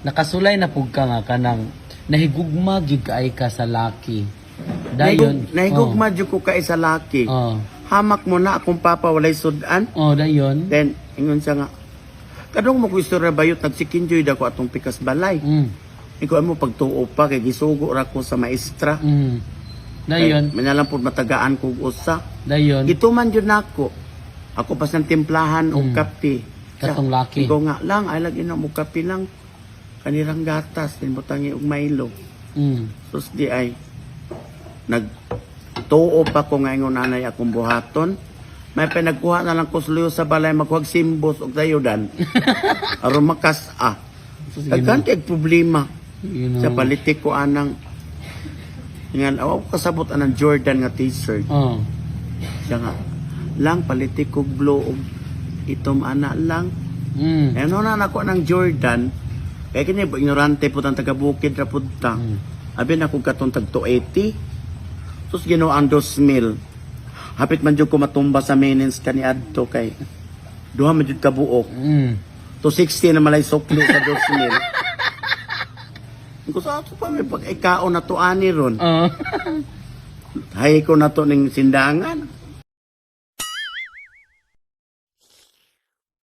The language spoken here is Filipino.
nakasulay na pug ka nga kanang nahigugma gyud kaay ka sa laki. Dayon. Nahigugma jud ko kay sa laki. Oh. Hamak mo na akong papa walay sudan. Oh, dayon. Then ingon siya nga, kadong mo ko istorya bayot nagsikinjoy dako atong pikas balay. Ikaw mo pagtuo pa kay gisugo ra ko sa maestra. Dayon. Manalang pud matagaan ko usa. Dayon. Gituman jud nako. Ako pas ng timplahan og kape. Katong laki. Ikaw nga lang ay lagi na mo kape lang. Kanirang gatas din butangi og Milo. Sus di ay nagtuo pa ko nga ingon nanay akong buhaton. May pinagkuha na lang ko sluyo sa balay maghuwag simbos og dayodan. Aron makas Daghan kay problema. Sa politik ko anang ngan aw kasabot anang Jordan nga t-shirt. Siya nga lang politik ko blue og itom ana lang. Ano na nako ng Jordan. Kaya kini ignorante po tang taga-bukid ra pud ta. Abi na kog katong tag 280. Sus Ginoo ang 2,000. Hapit man jud ko matumba sa maintenance kaniadto kay duha man jud ka buok. 260 na malay sukli sa 2,000. Ko sa ato pa may pag-ikaon na to ani ron. Hay ko na to ning sindangan.